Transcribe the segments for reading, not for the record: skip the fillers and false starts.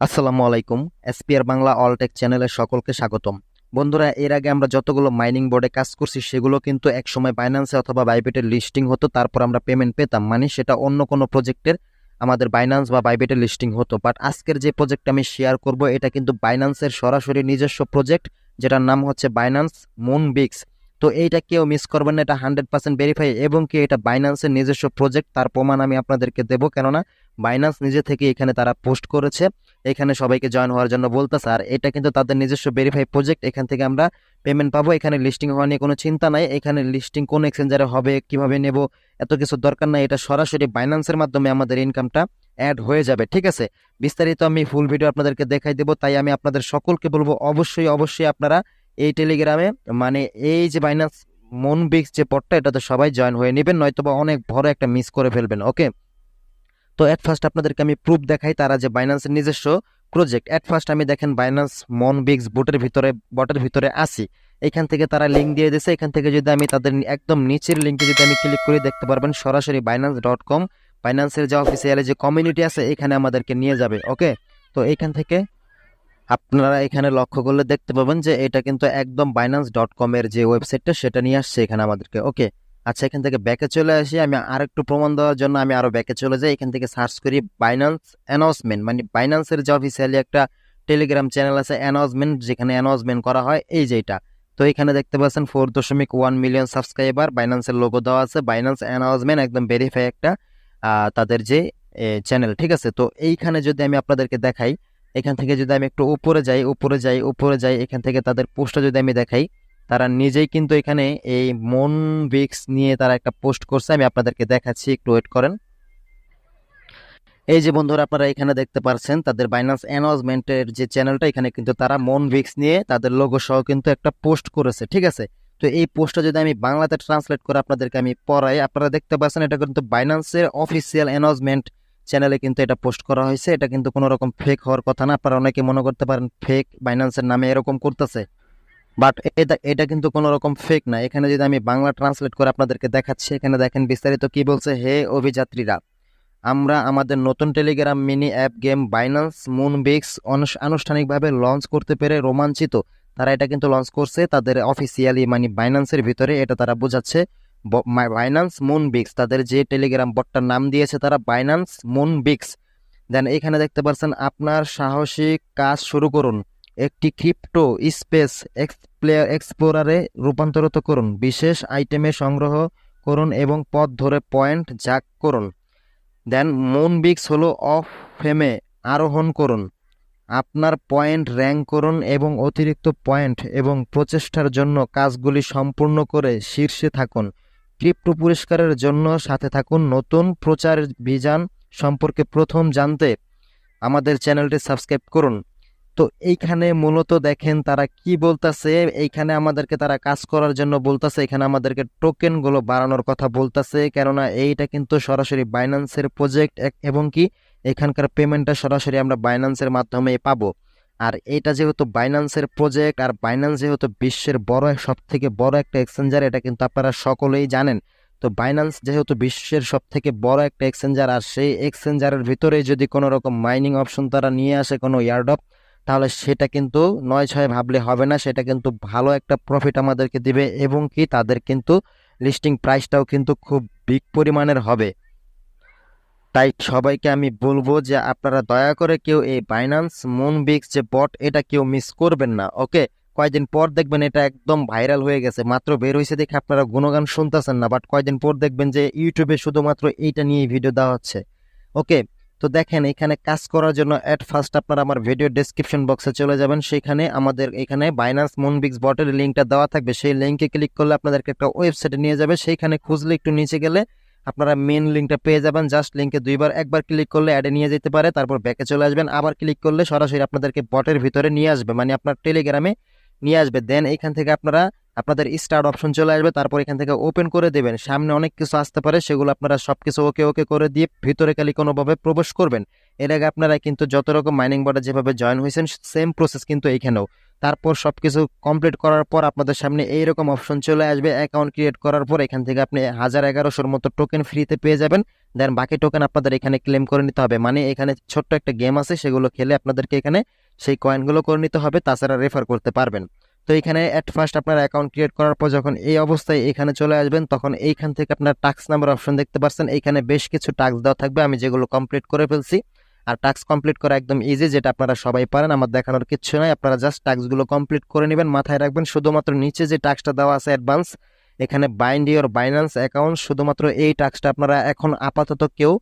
আসসালামু আলাইকুম। SPR Bangla all take চ্যানেলে সকলকে স্বাগতম। বন্ধুরা, এর আগে আমরা যতগুলো মাইনিং বোর্ডে কাজ করছি সেগুলো কিন্তু একসময় বাইন্যান্সে অথবা বাইবিটের লিস্টিং হতো, তারপর আমরা পেমেন্ট পেতাম, মানে সেটা অন্য কোনো প্রজেক্টের আমাদের বাইন্যান্স বা বাইবিটের লিস্টিং হতো। বাট আজকের যে প্রজেক্ট আমি শেয়ার করব এটা কিন্তু বাইন্যান্সের সরাসরি নিজস্ব প্রজেক্ট, যেটার নাম হচ্ছে বাইন্যান্স মুনবিক্স। তো এইটা কেউ মিস করবেন না, এটা 100% ভেরিফাই এবং কি এটা বাইন্যান্সের নিজস্ব প্রজেক্ট, তার প্রমাণ আমি আপনাদেরকে দেবো। কেননা বাইন্যান্স নিজে থেকে এখানে তারা পোস্ট করেছে, এখানে সবাইকে জয়েন হওয়ার জন্য বলতেছে, আর এটা কিন্তু তাদের নিজস্ব ভেরিফাই প্রজেক্ট। এখান থেকে আমরা পেমেন্ট পাবো, এখানে লিস্টিং হওয়া নিয়ে কোনো চিন্তা নাই। এখানে লিস্টিং কোন এক্সচেঞ্জারে হবে, কিভাবে নেব, এত কিছু দরকার নাই। এটা সরাসরি বাইন্যান্সের মাধ্যমে আমাদের ইনকামটা অ্যাড হয়ে যাবে। ঠিক আছে, বিস্তারিত আমি ফুল ভিডিও আপনাদেরকে দেখাই দেবো। তাই আমি আপনাদের সকলকে বলবো অবশ্যই অবশ্যই আপনারা এই টেলিগ্রামে, মানে এই যে বাইন্যান্স মুনবিক্স যে পদটা, এটাতে সবাই জয়েন হয়ে নেবেন, নয়তোবা অনেক বড় একটা মিস করে ফেলবেন। ওকে, তো এট ফার্স্ট আপনাদেরকে আমি প্রুফ দেখাই তারা যে বাইন্যান্সের নিজস্ব প্রজেক্ট। এট ফার্স্ট আমি দেখেন বাইন্যান্স মনবিক্স বটের ভিতরে আসি। এখান থেকে তারা লিঙ্ক দিয়ে দিয়েছে। এখান থেকে যদি আমি তাদের একদম নিচের লিঙ্কে যদি আমি ক্লিক করি, দেখতে পারবেন সরাসরি binance.com, বাইন্যান্সের যে অফিসিয়াল যে কমিউনিটি আছে এখানে আমাদেরকে নিয়ে যাবে। ওকে, তো এইখান থেকে আপনারা এখানে লক্ষ্য করলে দেখতে পাবেন যে এটা কিন্তু একদম binance.com এর যে ওয়েবসাইটটা সেটা নিয়ে আসছে এখানে আমাদেরকে। ওকে, আচ্ছা, এখান থেকে ব্যাকে চলে আসি। আমি আরেকটু প্রমাণ দেওয়ার জন্য আমি আরো ব্যাকে চলে যাই। এখান থেকে সার্চ করি বাইন্যান্স অ্যানাউন্সমেন্ট, মানে বাইন্যান্সের যে অফিসিয়ালি একটা টেলিগ্রাম চ্যানেল আছে অ্যানাউন্সমেন্ট, যেখানে অ্যানাউন্সমেন্ট করা হয়, এই যেটা। তো এখানে দেখতে পাচ্ছেন 4.1 মিলিয়ন সাবস্ক্রাইবার, বাইন্যান্সের লোগো দেওয়া আছে, বাইন্যান্স অ্যানাউন্সমেন্ট, একদম ভেরিফাই একটা তাদের যে চ্যানেল। ঠিক আছে, তো এইখানে যদি আমি আপনাদেরকে দেখাই, এখান থেকে যদি আমি একটু উপরে যাই, এখান থেকে তাদের পোস্টটা যদি আমি দেখাই, তারা নিজেই কিন্তু এখানে এই মুনবিক্স নিয়ে তারা একটা পোস্ট করছে। আমি আপনাদেরকে দেখাচ্ছি, একটু ওয়েট করেন। এই যে বন্ধুরা, আপনারা এখানে দেখতে পাচ্ছেন তাদের বাইন্যান্স অ্যানাউন্সমেন্টের যে চ্যানেলটা, এখানে কিন্তু তারা মুনবিক্স নিয়ে তাদের লোগো সহ কিন্তু একটা পোস্ট করেছে। ঠিক আছে, তো এই পোস্টটা যদি আমি বাংলাতে ট্রান্সলেট করে আপনাদেরকে আমি পড়াই, আপনারা দেখতে পাচ্ছেন এটা কিন্তু বাইন্যান্সের অফিসিয়াল অ্যানাউন্সমেন্ট চ্যানেলে কিন্তু এটা পোস্ট করা হয়েছে। এটা কিন্তু কোনো রকম ফেক হওয়ার কথা না। আপনারা অনেকে মনে করতে পারেন ফেক, বাইন্যান্সের নামে এরকম করতেছে, বাট এটা এটা কিন্তু কোনো রকম ফেক না। এখানে যদি আমি বাংলা ট্রান্সলেট করে আপনাদেরকে দেখাচ্ছি, এখানে দেখেন বিস্তারিত কি বলছে। হে অভিযাত্রীরা, আমরা আমাদের নতুন Telegram mini app game Binance Moonbix আনুষ্ঠানিকভাবে লঞ্চ করতে পেরে রোমাঞ্চিত। তারা এটা কিন্তু লঞ্চ করছে তাদের অফিসিয়ালি, মানে বাইন্যান্সের ভিতরে, এটা তারা বোঝাচ্ছে। বাইন্যান্স মুনবিক্স তাদের যে টেলিগ্রাম বটটার নাম দিয়েছে তারা বাইন্যান্স মুনবিক্স। দেন এখানে দেখতে পাচ্ছেন, আপনার সাহসিক কাজ শুরু করুন, একটি ক্রিপ্টো স্পেস এক্সপ্লোরারে রূপান্তরিত করুন, বিশেষ আইটেমে সংগ্রহ করুন এবং পথ ধরে পয়েন্ট জাক করুন। দেন মুনবিক্স হলো অফ ফেমে আরোহণ করুন, আপনার পয়েন্ট র্যাঙ্ক করুন এবং অতিরিক্ত পয়েন্ট এবং প্রচেষ্টার জন্য কাজগুলি সম্পূর্ণ করে শীর্ষে থাকুন। ক্রিপ্টো পুরস্কারের জন্য সাথে থাকুন। নতুন প্রচার ভিজান সম্পর্কে প্রথম জানতে আমাদের চ্যানেলটি সাবস্ক্রাইব করুন। তো এইখানে মূলত দেখেন তারা কি বলতেছে, এইখানে আমাদেরকে তারা কাজ করার জন্য বলতেছে, এখানে আমাদেরকে টোকেন গুলো বাড়ানোর কথা বলতেছে। কেননা এইটা কিন্তু সরাসরি বাইন্যান্সের প্রজেক্ট এবং কি এখানকার পেমেন্টটা সরাসরি আমরা বাইন্যান্সের মাধ্যমে পাবো। আর এটা যেহেতু বাইন্যান্সের প্রজেক্ট, আর বাইন্যান্স যেহেতু বিশ্বের সব থেকে বড় একটা এক্সচেঞ্জার, এটা কিন্তু আপনারা সকলেই জানেন। তো বাইন্যান্স যেহেতু বিশ্বের সব থেকে বড় একটা এক্সচেঞ্জার, আর সেই এক্সচেঞ্জারের ভিতরে যদি কোনো রকম মাইনিং অপশন তারা নিয়ে আসে, কোনো ইয়ারড্রপ, তাহলে সেটা কিন্তু নয় ছয় ভাবলে হবে না, সেটা কিন্তু ভালো একটা প্রফিট আমাদেরকে দিবে এবং কি তাদের কিন্তু লিস্টিং প্রাইসটাও কিন্তু খুব বিগ পরিমাণের হবে। তাই সবাইকে আমি বলবো যে আপনারা দয়া করে কেউ এই বাইন্যান্স মুনবিক্স যে বট, এটা কেউ মিস করবেন না। ওকে, কয়দিন পর দেখবেন এটা একদম ভাইরাল হয়ে গেছে, মাত্র বের হয়েছে দেখে আপনারা গুণগান শুনতেছেন না, বাট কয়দিন পর দেখবেন যে ইউটিউবে শুধুমাত্র এইটা নিয়ে ভিডিও দেওয়া হচ্ছে। ওকে, তো দেখেন এখানে কাজ করার জন্য এট ফার্স্ট আপনারা আমার ভিডিও ডেসক্রিপশন বক্সে চলে যাবেন, সেখানে আমাদের এখানে বাইন্যান্স মুনবিক্স বটের লিঙ্কটা দেওয়া থাকবে। সেই লিঙ্কে ক্লিক করলে আপনাদেরকে একটা ওয়েবসাইটে নিয়ে যাবে, সেইখানে খুঁজলে একটু নিচে গেলে আপনারা মেন লিঙ্কটা পেয়ে যাবেন। জাস্ট লিঙ্কে একবার ক্লিক করলে অ্যাডে নিয়ে যেতে পারে, তারপর ব্যাকে চলে আসবেন, আবার ক্লিক করলে সরাসরি আপনাদেরকে বটের ভিতরে নিয়ে আসবে, মানে আপনার টেলিগ্রামে নিয়ে আসবে। দেন এখান থেকে আপনারা আপনাদের স্টার্ট অপশন চলে আসবে, তারপর এখান থেকে ওপেন করে দেবেন। সামনে অনেক কিছু আসতে পারে, সেগুলো আপনারা সবকিছু ওকে ওকে করে দিয়ে ভিতরে খালি কোনোভাবে প্রবেশ করবেন। এর আগে আপনারা কিন্তু যত রকম মাইনিং বোর্ডে যেভাবে জয়েন হয়েছেন সেম প্রসেস কিন্তু এইখানেও। তারপর সবকিছু কমপ্লিট করার পর আপনাদের সামনে এইরকম অপশন চলে আসবে। অ্যাকাউন্ট ক্রিয়েট করার পর এখান থেকে আপনি 1100-1100 মতো টোকেন ফ্রিতে পেয়ে যাবেন। দেন বাকি টোকেন আপনাদের এখানে ক্লেম করে নিতে হবে। মানে এখানে ছোট্ট একটা গেম আছে, সেগুলো খেলে আপনাদেরকে এখানে সেই কয়েনগুলো করে নিতে হবে, তাছাড়া রেফার করতে পারবেন। তো এখানে অ্যাট ফার্স্ট আপনার অ্যাকাউন্ট ক্রিয়েট করার পর যখন এই অবস্থায় এখানে চলে আসবেন, তখন এইখান থেকে আপনার টাস্ক নাম্বার অপশন দেখতে পাচ্ছেন। এইখানে বেশ কিছু টাস্ক দেওয়া থাকবে, আমি যেগুলো কমপ্লিট করে ফেলছি। আর টাস্ক কমপ্লিট করা একদম ইজি, যেটা আপনারা সবাই পারেন, আমার দেখানোর কিছু নাই। আপনারা জাস্ট টাস্কগুলো কমপ্লিট করে নেবেন। মাথায় রাখবেন শুধুমাত্র নিচে যে টাস্কটা দেওয়া আছে অ্যাডভান্স, এখানে বাইন্ড ইওর বাইন্যান্স অ্যাকাউন্ট, শুধুমাত্র এই টাস্কটা আপনারা এখন আপাতত কেউ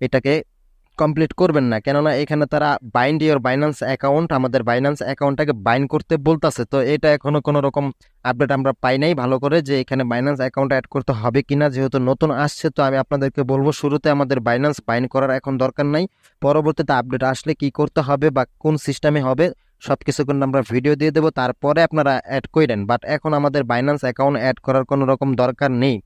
এটাকে কমপ্লিট করবেন না, কেননা এখানে তারা বাইন্ড ইওর বাইন্যান্স অ্যাকাউন্ট, আমাদের বাইন্যান্স অ্যাকাউন্টটাকে বাইন্ড করতে বলতেছে। তো এটা এখনো কোনো রকম আপডেট আমরা পাই নাই ভালো করে, যে এখানে বাইন্যান্স অ্যাকাউন্ট অ্যাড করতে হবে কিনা, যেহেতু নতুন আসছে। তো আমি আপনাদেরকে বলবো শুরুতে আমাদের বাইন্যান্স বাইন্ড করার এখন দরকার নাই, পরবর্তীতে আপডেট আসলে কি করতে হবে বা কোন সিস্টেমে হবে সবকিছু কিন্তু আমরা ভিডিও দিয়ে দেবো, তারপরে আপনারা অ্যাড করেন। বাট এখন আমাদের বাইন্যান্স অ্যাকাউন্ট অ্যাড করার কোনো রকম দরকার নেই।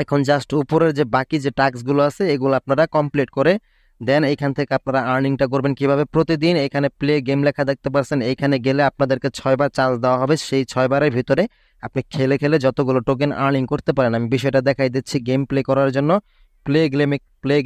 এখন জাস্ট উপরের যে বাকি যে টাস্কগুলো আছে এগুলো আপনারা কমপ্লিট করে দেন এইখান থেকে আপনারা আর্নিংটা করবেন কিভাবে। প্রতিদিন এখানে প্লে গেম লেখা দেখতে পাচ্ছেন, এইখানে গেলে আপনাদেরকে 6বার চার্জ দেওয়া হবে। সেই 6বারের ভিতরে আপনি খেলে খেলে যতগুলো টোকেন আর্নিং করতে পারেন, আমি বিষয়টা দেখাই দিচ্ছি। গেম প্লে করার জন্য প্লে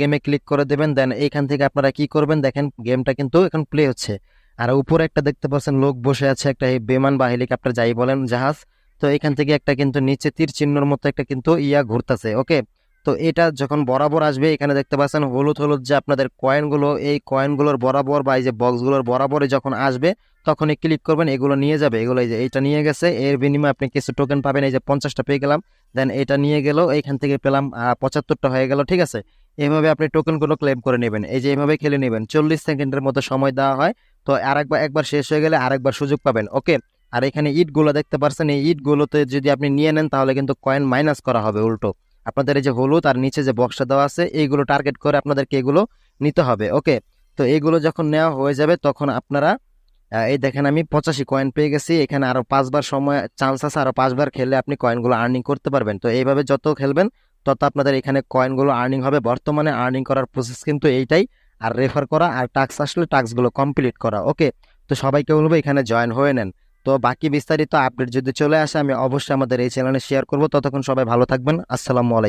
গেমে ক্লিক করে দেবেন। দেন এইখান থেকে আপনারা কি করবেন, দেখেন গেমটা কিন্তু এখন প্লে হচ্ছে। আর উপরে একটা দেখতে পাচ্ছেন লোক বসে আছে, একটা বিমান বা হেলিকপ্টার যাই বলেন, জাহাজ। তো এখান থেকে একটা কিন্তু নিচে তীর চিহ্নর মতো একটা কিন্তু ঘুরতেছে। ওকে, তো এটা যখন বরাবর আসবে, এখানে দেখতে পাচ্ছেন হলুদ হলুদ যে আপনাদের কয়েনগুলো, এই কয়েনগুলোর বরাবর বা এই যে বক্সগুলোর বরাবরে যখন আসবে তখনই ক্লিক করবেন, এগুলো নিয়ে যাবে। এগুলো এই যে এইটা নিয়ে গেছে, এর বিনিময়ে আপনি কিছু টোকেন পাবেন। এই যে 50টা পেয়ে গেলাম, দেন এটা নিয়ে গেল, এইখান থেকে পেলাম 75টা হয়ে গেল। ঠিক আছে, এইভাবে আপনি টোকেনগুলো ক্লেম করে নেবেন। এই যে এইভাবে খেলে নেবেন, 40 সেকেন্ডের মতো সময় দেওয়া হয়। তো একবার শেষ হয়ে গেলে আরেকবার সুযোগ পাবেন। ওকে, আর এখানে ইটগুলো দেখতে পাচ্ছেন, এই ইটগুলোতে যদি আপনি নিয়ে নেন তাহলে কিন্তু কয়েন মাইনাস করা হবে উল্টো। আপনাদের এই যে হলুদ আর নিচে যে বক্সটা দেওয়া আছে এইগুলো টার্গেট করে আপনাদেরকে এগুলো নিতে হবে। ওকে, তো এইগুলো যখন নেওয়া হয়ে যাবে তখন আপনারা এই দেখেন আমি 85 কয়েন পেয়ে গেছি। এখানে আরো 5বার সময় চান্স আছে, আরো 5বার খেললে আপনি কয়েনগুলো আর্নিং করতে পারবেন। তো এইভাবে যত খেলবেন তত আপনাদের এখানে কয়েনগুলো আর্নিং হবে। বর্তমানে আর্নিং করার প্রসেস কিন্তু এইটাই, আর রেফার করা আর টাস্ক আসলে টাস্কগুলো কমপ্লিট করা। ওকে, তো সবাইকে বলবো এখানে জয়েন হয়ে নেন। তো বাকি বিস্তারিত আপডেট যদি চলে আসে আমি অবশ্যই আমাদের এই চ্যানেলে শেয়ার করবো। ততক্ষণ সবাই ভালো থাকবেন। আসসালামু আলাইকুম।